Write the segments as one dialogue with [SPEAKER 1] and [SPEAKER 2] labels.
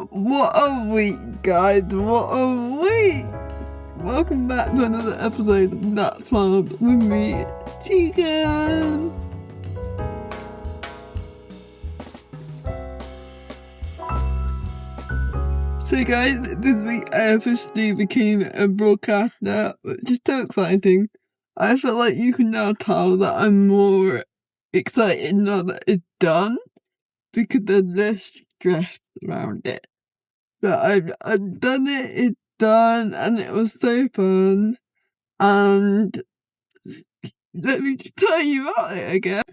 [SPEAKER 1] What a week, guys! What a week! Welcome back to another episode of That's Fun with me, Tegan! So guys, this week I officially became a broadcaster, which is so exciting. I feel like you can now tell that I'm more excited now that it's done, because there's less stress around it. But I've done it, it's done, and it was so fun. And let me tell you about it again.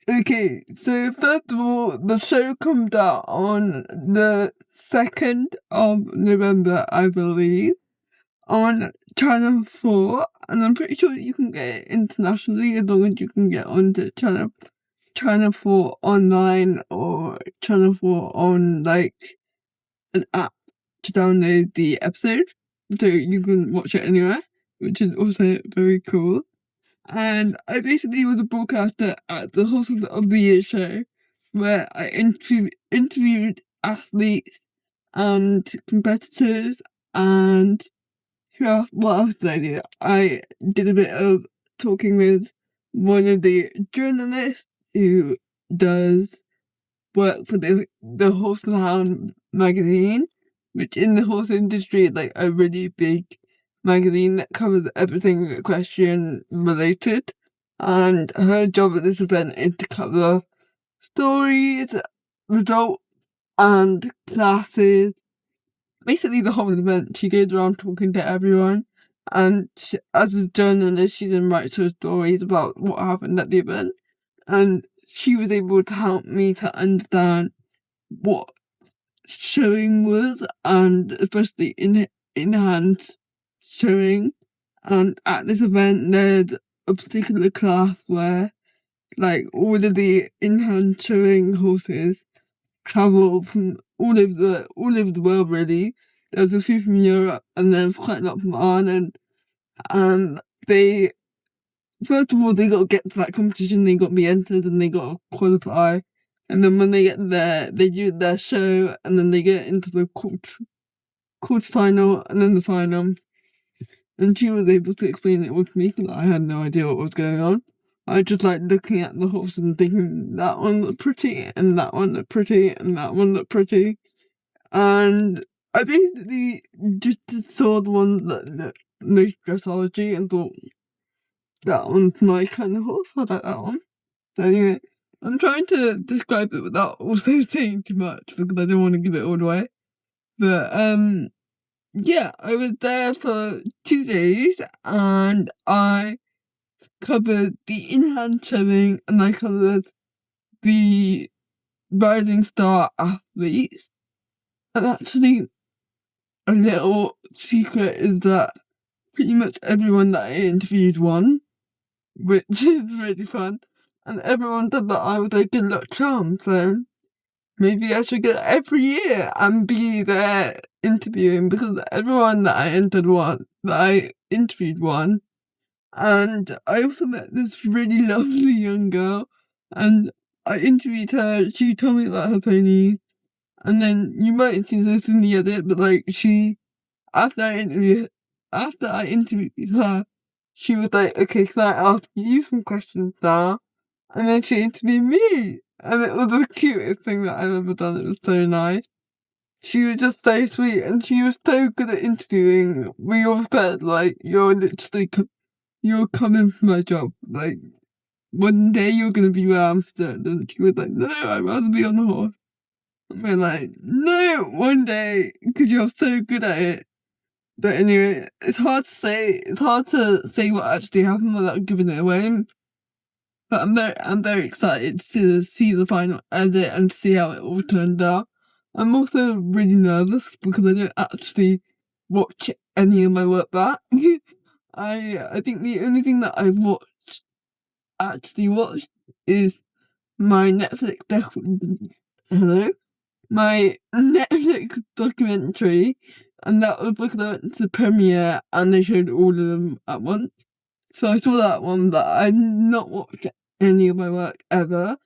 [SPEAKER 1] Okay, so first of all, the show comes out on the 2nd of November, I believe, on Channel 4, and I'm pretty sure you can get it internationally as long as you can get onto Channel 4 online or Channel 4 on, like, an app to download the episode, so you can watch it anywhere, which is also very cool. And I basically was a broadcaster at the Horse of the Year show, where I interviewed athletes and competitors, and what else did I do? I did a bit of talking with one of the journalists who does work for the Horse and Hound magazine, which in the horse industry is like a really big magazine that covers everything equestrian related. And her job at this event is to cover stories, results, and classes. Basically, the whole event. She goes around talking to everyone, and as a journalist, she then writes her stories about what happened at the event. And she was able to help me to understand what showing was, and especially in-hand showing. And at this event, there's a particular class where, like, all of the in-hand showing horses travel from all over the world, really. There's a few from Europe, and there's quite a lot from Ireland. And they, first of all, they got to get to that competition, they got to be entered, and they got to qualify. And then when they get there, they do their show, and then they get into the quarter final, and then the final. And she was able to explain it all to me, because I had no idea what was going on. I was just like looking at the horse and thinking, that one looked pretty, and that one looked pretty, and that one looked pretty. And I basically just saw the ones that looked most dressage and thought, that one's my kind of horse, I like that one. So anyway, I'm trying to describe it without also saying too much, because I don't want to give it all away. But yeah, I was there for 2 days, and I covered the in-hand showing, and I covered the rising star athletes. And actually, a little secret is that pretty much everyone that I interviewed won, which is really fun. And everyone said that I was a good luck charm, so maybe I should go every year and be there interviewing, because everyone that I interviewed won. And I also met this really lovely young girl, and I interviewed her. She told me about her ponies, and then you might see this in the edit, but like after I interviewed her, she was like, "Okay, can I ask you some questions now?" And then she interviewed me, and it was the cutest thing that I've ever done. It was so nice. She was just so sweet, and she was so good at interviewing. We all said, like, you're coming for my job. Like, one day you're going to be where I'm stood. And she was like, no, I'd rather be on the horse. And we're like, no, one day, because you're so good at it. But anyway, it's hard to say what actually happened without giving it away. But I'm very excited to see the final edit and see how it all turned out. I'm also really nervous because I don't actually watch any of my work back. I think the only thing that I've actually watched is my my Netflix documentary, and that was because I went to the premiere and they showed all of them at once. So I saw that one, but I've not watched any of my work ever.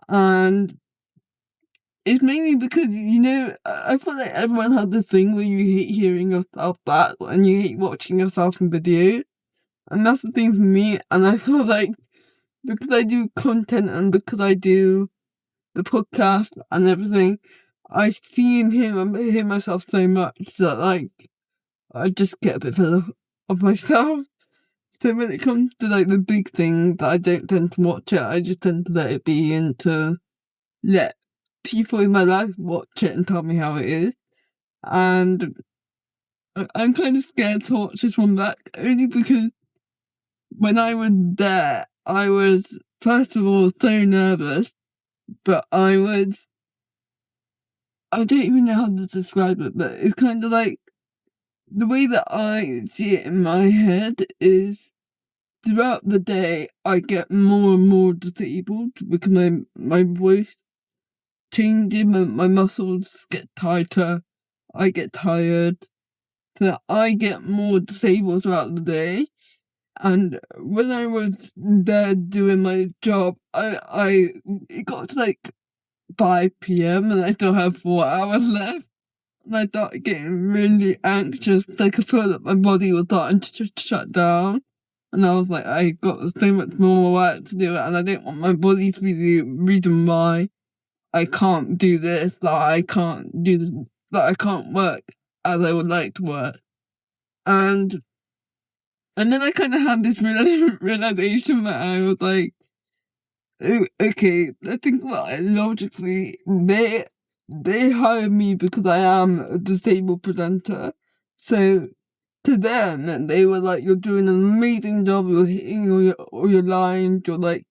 [SPEAKER 1] And it's mainly because, I feel like everyone has this thing where you hate hearing yourself back and you hate watching yourself in video. And that's the thing for me. And I feel like because I do content and because I do the podcast and everything, I see and hear myself so much that, like, I just get a bit fed up of myself. So when it comes to, like, the big things, I don't tend to watch it. I just tend to let it be and to let people in my life watch it and tell me how it is. And I'm kind of scared to watch this one back, only because when I was there, I was, first of all, so nervous, but I don't even know how to describe it, but it's kind of like, the way that I see it in my head is, throughout the day, I get more and more disabled because my voice changes, my muscles get tighter, I get tired, so I get more disabled throughout the day. And when I was there doing my job, it got to like 5 p.m. and I still have 4 hours left. And I started getting really anxious. Like I felt that my body was starting to just shut down. And I was like, I got so much more work to do, and I didn't want my body to be the reason why I can't do this, that I can't do this, that I can't work as I would like to work. And then I kind of had this realization that I was like, okay, I think about it logically. They hired me because I am a disabled presenter. So to them, they were like, "You're doing an amazing job. You're hitting all your lines. You're like."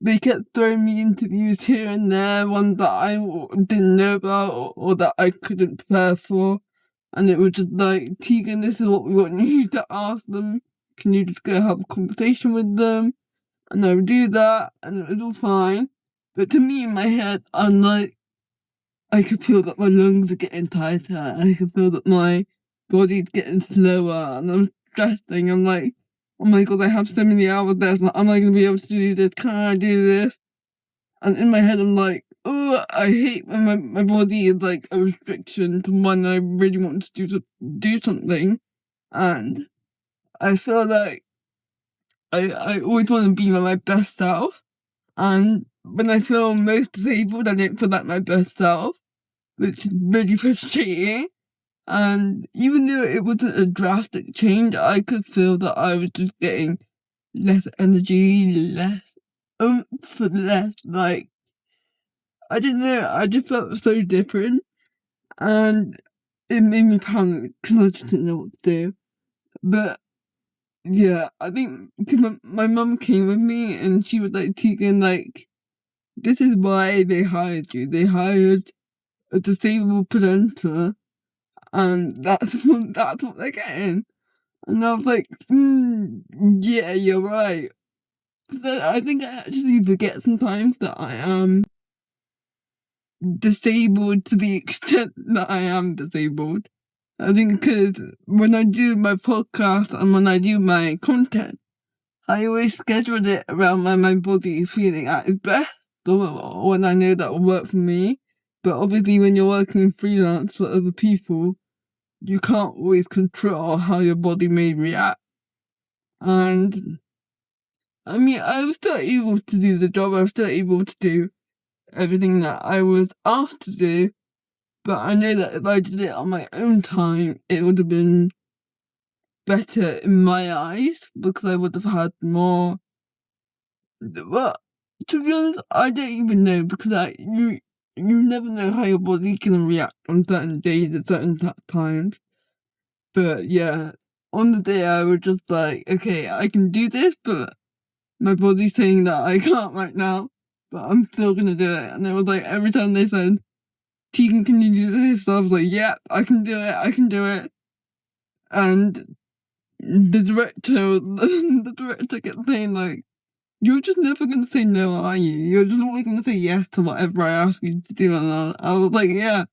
[SPEAKER 1] They kept throwing me interviews here and there, ones that I didn't know about or that I couldn't prepare for. And it was just like, Tegan, this is what we want you to ask them. Can you just go have a conversation with them? And I would do that, and it was all fine. But to me, in my head, I'm like, I could feel that my lungs are getting tighter. I could feel that my body's getting slower, and I'm stressing. I'm like, oh my god, I have so many hours left. Like, am I going to be able to do this? Can I do this? And in my head, I'm like, oh, I hate when my body is like a restriction to when I really want to do something. And I feel like I always want to be my best self. And when I feel most disabled, I don't feel like my best self, which is really frustrating. And even though it wasn't a drastic change, I could feel that I was just getting less energy, less oomph, less, like, I don't know, I just felt so different. And it made me panic because I just didn't know what to do. But yeah, I think because my mum came with me and she was like, Tegan, like, this is why they hired you. They hired a disabled presenter, and that's what they're getting. And I was like, yeah, you're right. But I think I actually forget sometimes that I am disabled to the extent that I am disabled. I think because when I do my podcast and when I do my content, I always schedule it around my body feeling at its best, or when I know that will work for me. But obviously, when you're working freelance for other people, you can't always control how your body may react. And I mean, I was still able to do the job. I was still able to do everything that I was asked to do. But I know that if I did it on my own time, it would have been better in my eyes because I would have had more. Well, to be honest, I don't even know because you never know how your body can react on certain days at certain times. But yeah, on the day I was just like, okay, I can do this, but my body's saying that I can't right now, but I'm still gonna do it. And it was like every time they said, Tegan, can you do this? I was like, yeah, I can do it, I can do it. And the director kept saying like, you're just never gonna say no, are you? You're just always gonna say yes to whatever I ask you to do. And I was like, yeah,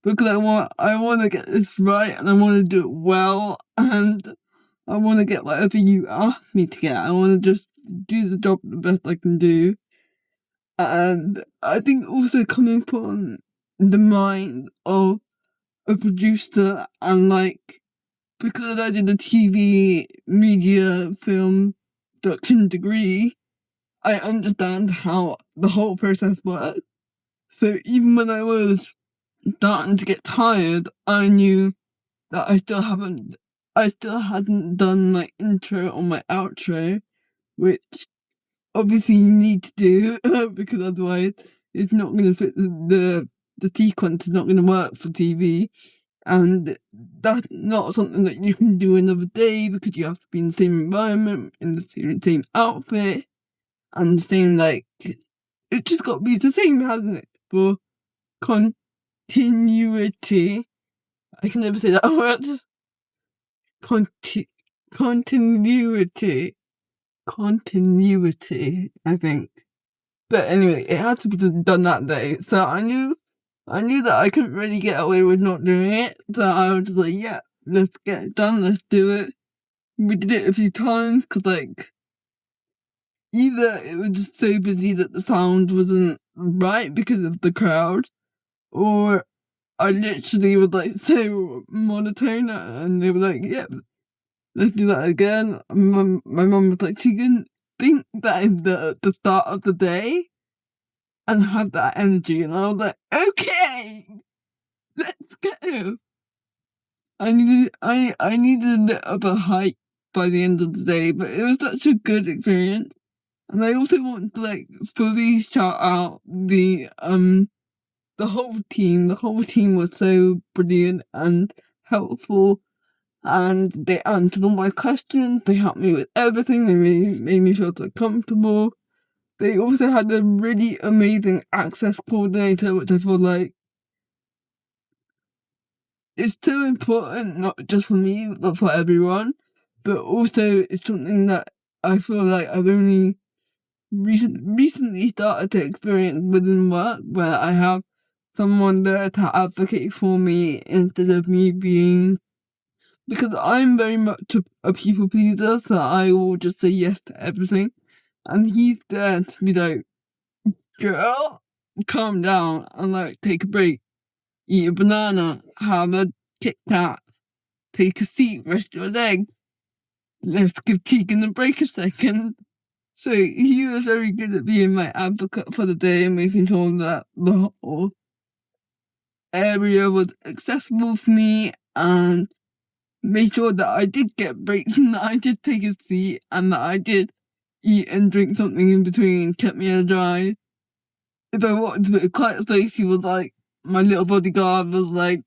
[SPEAKER 1] because I want to get this right, and I want to do it well, and I want to get whatever you ask me to get. I want to just do the job the best I can do. And I think also coming from the mind of a producer and like, because I did a TV media film production degree, I understand how the whole process works. So even when I was starting to get tired, I knew that I still hadn't done my intro or my outro, which obviously you need to do because otherwise it's not going to fit the sequence is not going to work for TV. And that's not something that you can do another day because you have to be in the same environment, in the same outfit, and the same, like, it's just got to be the same, hasn't it? For continuity. I can never say that word. Continuity. Continuity, I think. But anyway, it had to be done that day. So I knew that I couldn't really get away with not doing it. So I was just like, yeah, let's get it done, let's do it. We did it a few times because, like, either it was just so busy that the sound wasn't right because of the crowd, or I literally was like so monotone and they were like, yep, let's do that again. My mum was like, she couldn't think that in the start of the day and have that energy. And I was like, okay, let's go. I needed a bit of a hype by the end of the day, but it was such a good experience. And I also want to like fully shout out the whole team. The whole team was so brilliant and helpful, and they answered all my questions. They helped me with everything. They made me feel so comfortable. They also had a really amazing access coordinator, which I feel like is so important, not just for me, but for everyone. But also, it's something that I feel like I've only recently started to experience within work, where I have someone there to advocate for me instead of me being, because I'm very much a people pleaser, so I will just say yes to everything. And he's there to be like, girl, calm down and like take a break, eat a banana, have a Kit Kat, take a seat, rest your leg. Let's give Keegan a break a second. So he was very good at being my advocate for the day and making sure that the whole area was accessible for me, and made sure that I did get breaks and that I did take a seat and that I did eat and drink something in between, kept me energized. If I walked a bit quiet space, he was like, my little bodyguard was like,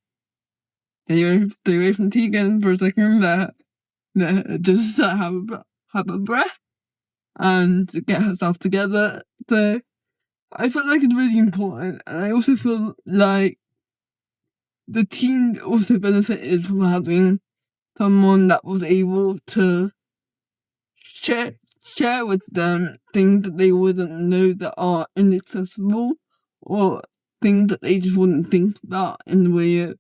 [SPEAKER 1] stay away from Tegan for a second, just have a breath and get herself together. So I feel like it's really important, and I also feel like the team also benefited from having someone that was able to share with them things that they wouldn't know that are inaccessible, or things that they just wouldn't think about in the way of,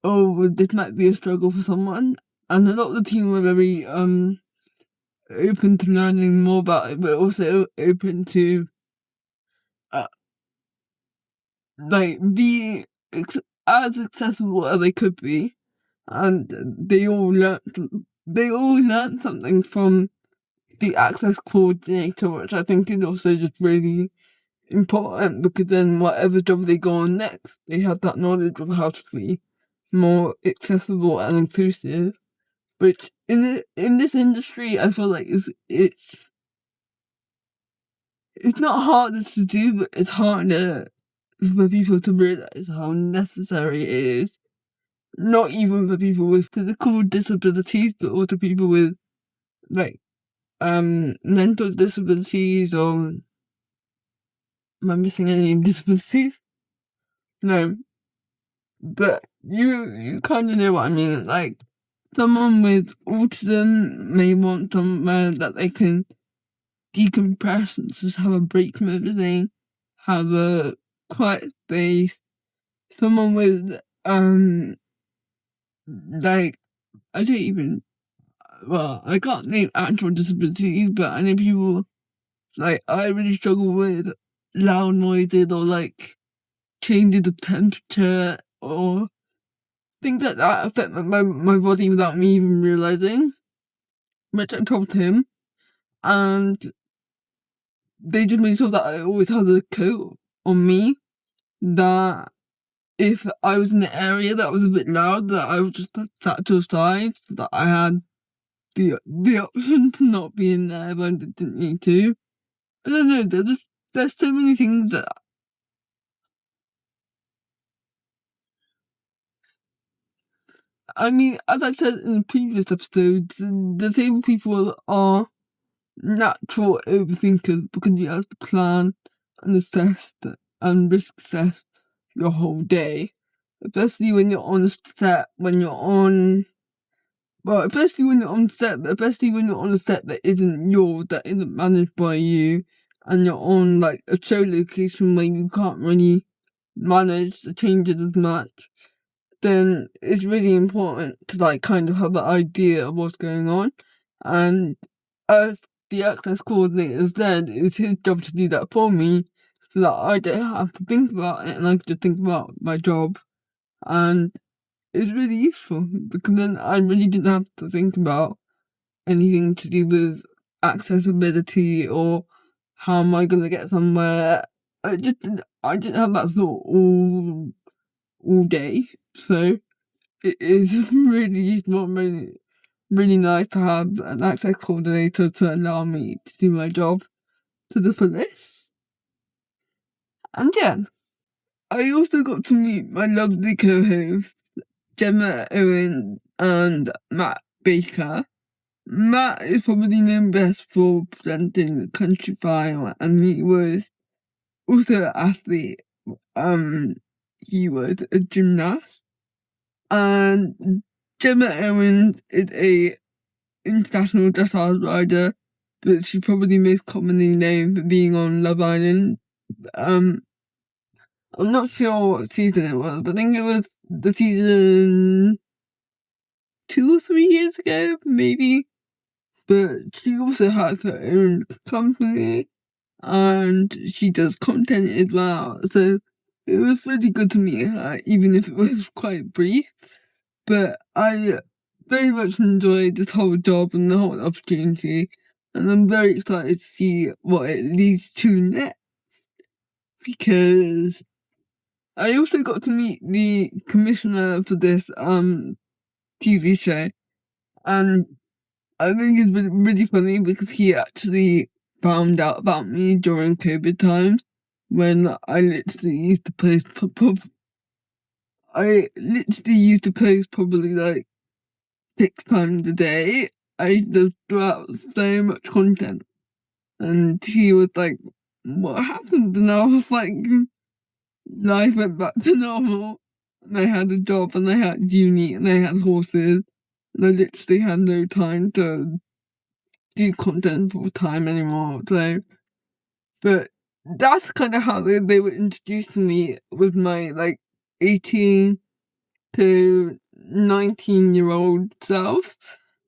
[SPEAKER 1] oh, well, this might be a struggle for someone. And a lot of the team were very open to learning more about it, but also open to uh, like be as accessible as they could be. And they all learned something from the access coordinator, which I think is also just really important, because then whatever job they go on next, they have that knowledge of how to be more accessible and inclusive. Which in this industry, I feel like it's not harder to do, but it's harder for people to realize how necessary it is. Not even for people with physical disabilities, but also people with like mental disabilities, or am I missing any disabilities? No. But you kind of know what I mean. Like, someone with autism may want somewhere that they can decompress and just have a break from everything, have a quiet space. Someone with like, I don't even, well, I can't name actual disabilities, but I know people like I really struggle with loud noises or like changes of temperature or things like that affect my body without me even realizing, which I told him, and they just made sure that I always had a coat on me, that if I was in an area that was a bit loud, that I was just sat to the side, so that I had the option to not be in there when I didn't need to. I don't know, there's so many things that, I mean, as I said in the previous episodes, disabled people are natural overthinkers because you have to plan and assess and risk assess your whole day. Especially when you're on set, especially when you're on set, but especially when you're on a set that isn't yours, that isn't managed by you, and you're on like a show location where you can't really manage the changes as much, then it's really important to like kind of have an idea of what's going on. And as the access coordinator said, it's his job to do that for me so that I don't have to think about it and I can just think about my job. And it's really useful because then I really didn't have to think about anything to do with accessibility or how am I gonna get somewhere. I didn't have that thought all day. So it is really useful and really nice to have an access coordinator to allow me to do my job to the fullest. And yeah, I also got to meet my lovely co-hosts, Gemma Owen and Matt Baker. Matt is probably known best for presenting the country file, and he was also an athlete. He was a gymnast. And Gemma Owens is a international dressage rider, but she's probably most commonly known for being on Love Island. I'm not sure what season it was, but I think it was the season 2 or 3 years ago, maybe. But she also has her own company, and she does content as well. So it was really good to meet her, even if it was quite brief. But I very much enjoyed this whole job and the whole opportunity, and I'm very excited to see what it leads to next, because I also got to meet the commissioner for this TV show, and I think it's been really funny because he actually found out about me during COVID times when I literally used to post probably like 6 times a day. I used to throw out so much content. And he was like, what happened? And I was like, life went back to normal. And I had a job and I had uni and I had horses. And I literally had no time to do content full time anymore. So, but that's kind of how they were introducing me with my like 18 to 19-year-old self,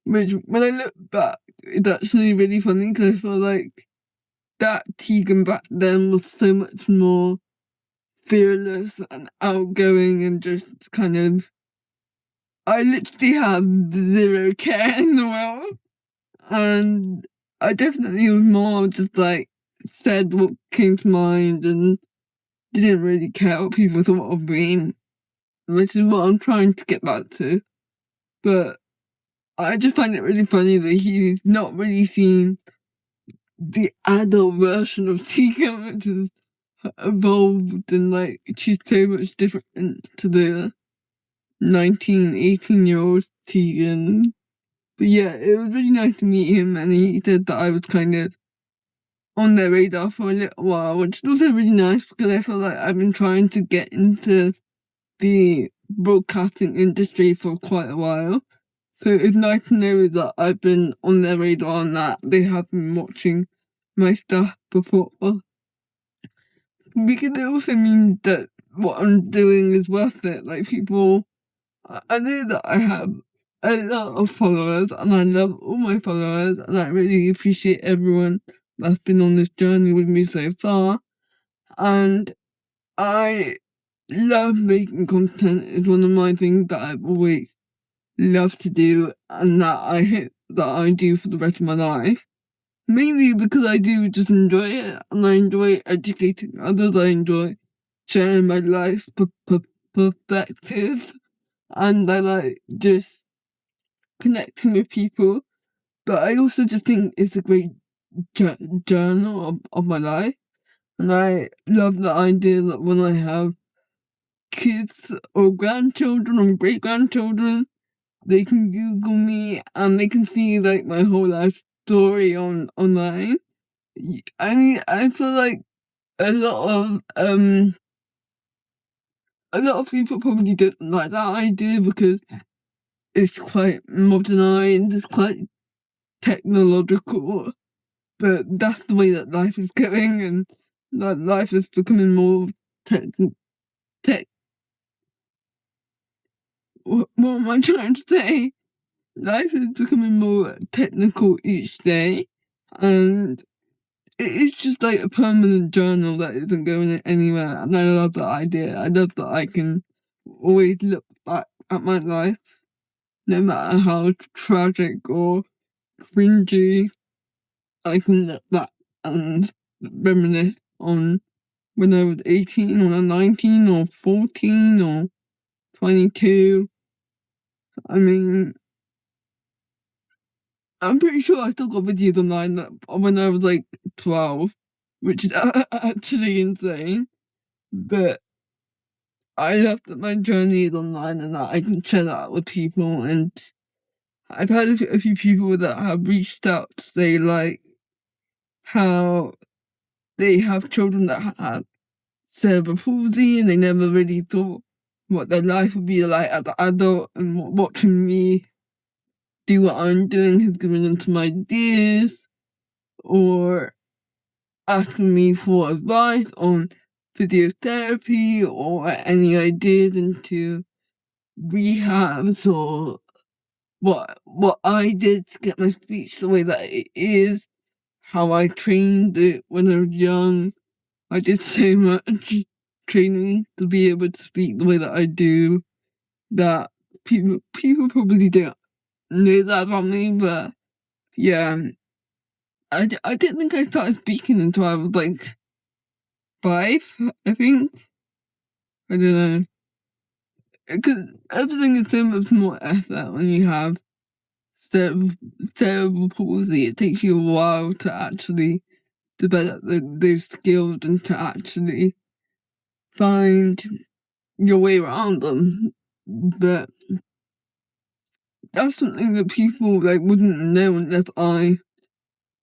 [SPEAKER 1] which when I look back, it's actually really funny because I feel like that Tegan back then was so much more fearless and outgoing and just kind of, I literally had zero care in the world, and I definitely was more just like said what came to mind and didn't really care what people thought of me, which is what I'm trying to get back to. But I just find it really funny that he's not really seen the adult version of Tegan, which is evolved and like she's so much different to the 18-year-old Tegan. But yeah, it was really nice to meet him, and he said that I was kind of on their radar for a little while, which is also really nice because I feel like I've been trying to get into the broadcasting industry for quite a while. So it's nice to know that I've been on their radar and that they have been watching my stuff before. Because it also means that what I'm doing is worth it. Like people, I know that I have a lot of followers and I love all my followers and I really appreciate everyone that's been on this journey with me so far. And I love making content. It's one of my things that I've always loved to do, and that I hope that I do for the rest of my life. Mainly because I do just enjoy it, and I enjoy educating others. I enjoy sharing my life perspective, and I like just connecting with people. But I also just think it's a great journal of my life. And I love the idea that when I have kids or grandchildren or great grandchildren, they can Google me and they can see like my whole life story online. I mean, I feel like a lot of people probably don't like that idea because it's quite modernized, it's quite technological, but that's the way that life is going, and that life is becoming more tech. What am I trying to say? Life is becoming more technical each day, and it is just like a permanent journal that isn't going anywhere. And I love that idea. I love that I can always look back at my life, no matter how tragic or cringy. I can look back and reminisce on when I was 18 or 19 or 14 or 22. I mean, I'm pretty sure I still got videos online that when I was like 12, which is actually insane. But I love that my journey is online and that I can share that with people. And I've had a few people that have reached out to say like how they have children that have cerebral palsy and they never really thought what their life would be like as an adult, and watching me do what I'm doing has given them some ideas, or asking me for advice on physiotherapy or any ideas into rehabs, or what I did to get my speech the way that it is, how I trained it when I was young. I did so much training to be able to speak the way that I do that people probably don't know that about me, but yeah, I didn't think I started speaking until I was like 5, I think. I don't know. Because everything is so much more effort when you have cerebral palsy. It takes you a while to actually develop those skills and to actually find your way around them. But that's something that people like wouldn't know unless I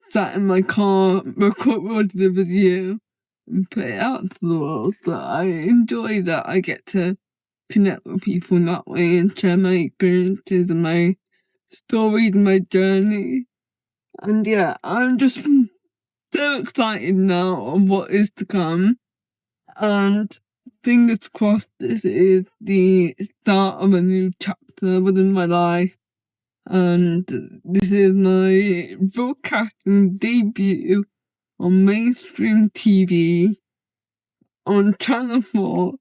[SPEAKER 1] sat in my car, recorded the video, and put it out to the world. So I enjoy that I get to connect with people in that way and share my experiences and my stories and my journey. And yeah, I'm just so excited now on what is to come. And fingers crossed this is the start of a new chapter within my life. And this is my broadcasting debut on mainstream TV on Channel 4,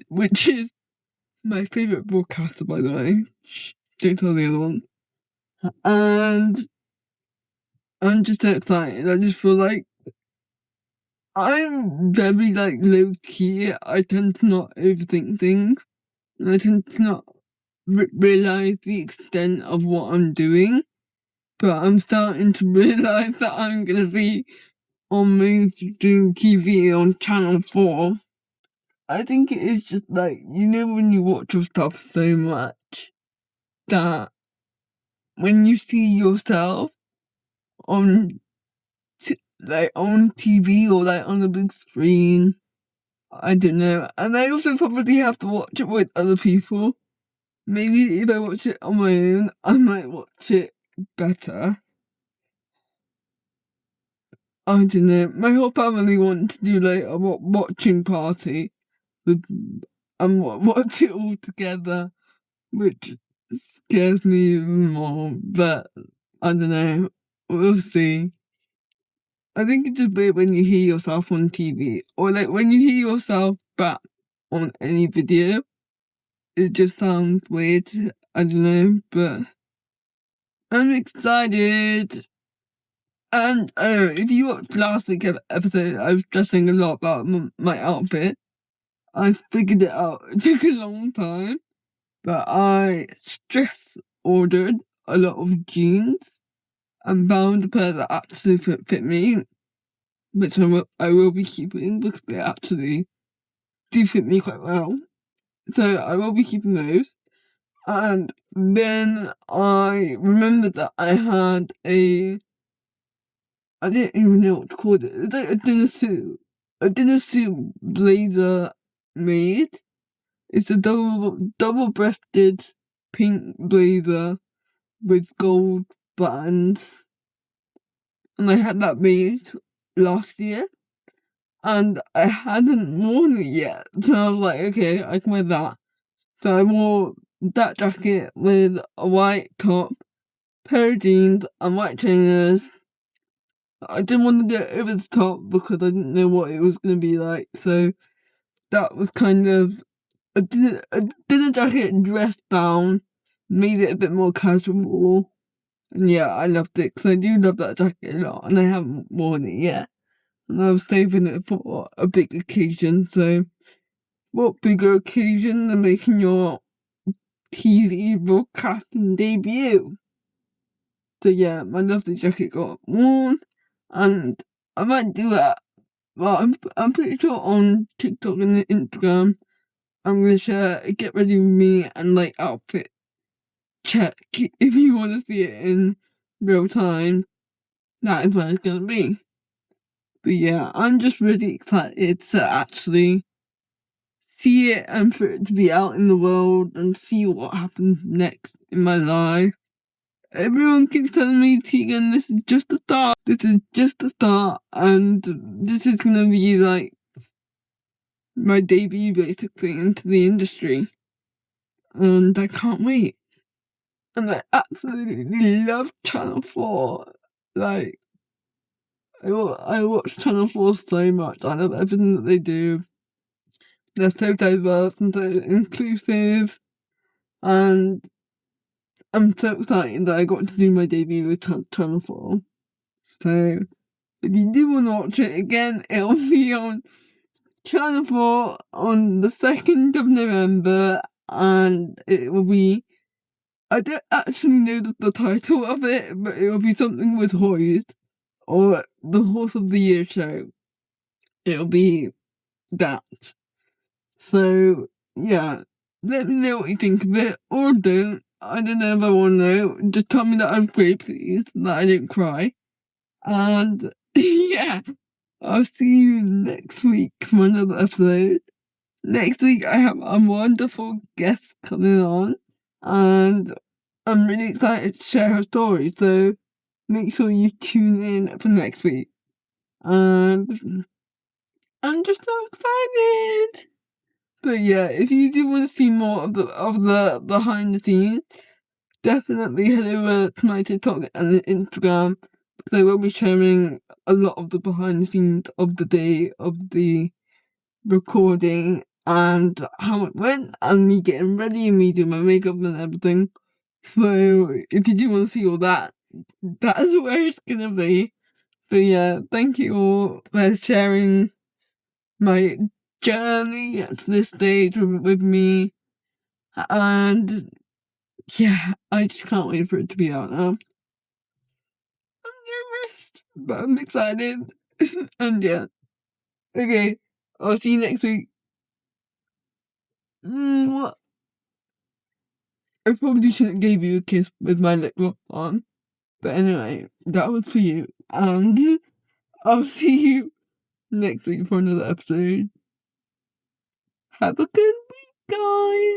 [SPEAKER 1] which is my favourite broadcaster, by the way. Don't tell the other one. And I'm just so excited. I just feel like I'm very like low key. I tend to not overthink things, and I tend to not realize the extent of what I'm doing. But I'm starting to realize that I'm gonna be on mainstream TV on Channel 4. I think it is just like, you know, when you watch your stuff so much that when you see yourself on like on TV or like on the big screen, I don't know. And I also probably have to watch it with other people. Maybe if I watch it on my own, I might watch it better. I don't know. My whole family wants to do like a watching party with, and watch it all together, which scares me even more. But I don't know. We'll see. I think it's just weird when you hear yourself on TV, or like when you hear yourself back on any video. It just sounds weird. I don't know, but I'm excited. And if you watched last week's episode, I was stressing a lot about my outfit. I figured it out. It took a long time, but I stress ordered a lot of jeans and found a pair that actually fit me, which I will be keeping because they actually do fit me quite well. So I will be keeping those. And then I remembered that I had I didn't even know what to call it. It's like a dinner suit blazer made. It's a double-breasted pink blazer with gold buttons, and I had that made last year, and I hadn't worn it yet. So I was like, okay, I can wear that. So I wore that jacket with a white top, pair of jeans, and white trainers. I didn't want to go over the top because I didn't know what it was going to be like. So that was kind of a dinner jacket dressed down, made it a bit more casual. And yeah, I loved it because I do love that jacket a lot, and I haven't worn it yet. And I was saving it for a big occasion. So what bigger occasion than making your TV broadcasting debut? So yeah, my lovely jacket got worn, and I might do that. Well, I'm pretty sure on TikTok and Instagram, I'm gonna share a get ready with me and like outfit check. If you want to see it in real time, that is where it's gonna be. But yeah, I'm just really excited to actually see it and for it to be out in the world and see what happens next in my life. Everyone keeps telling me, Tegan, this is just the start. This is just the start, and this is gonna be like my debut basically into the industry. And I can't wait. And I absolutely love Channel 4. Like, I watch Channel 4 so much. I love everything that they do. They're so diverse and so inclusive. And I'm so excited that I got to do my debut with Channel 4. So, if you do want to watch it again, it'll be on Channel 4 on the 2nd of November. And it will be, I don't actually know the title of it, but it will be something with Hoyes, or the Horse of the Year show. It'll be that. So, yeah, let me know what you think of it, or don't. I don't know if I want to know. Just tell me that I'm great, please, that I didn't cry. And, yeah, I'll see you next week for another episode. Next week, I have a wonderful guest coming on, and I'm really excited to share her story, so make sure you tune in for next week. And I'm just so excited. But yeah, if you do want to see more of the behind the scenes, definitely head over to my TikTok and Instagram, because I will be sharing a lot of the behind the scenes of the day of the recording and how it went, and me getting ready and me doing my makeup and everything. So if you do want to see all that, that is where it's gonna be. But yeah, thank you all for sharing my journey to this stage with me. And yeah, I just can't wait for it to be out now. I'm nervous, but I'm excited. And yeah, okay, I'll see you next week. I probably shouldn't give you a kiss with my lip gloss on. But anyway, that was for you. And I'll see you next week for another episode. Have a good week, guys.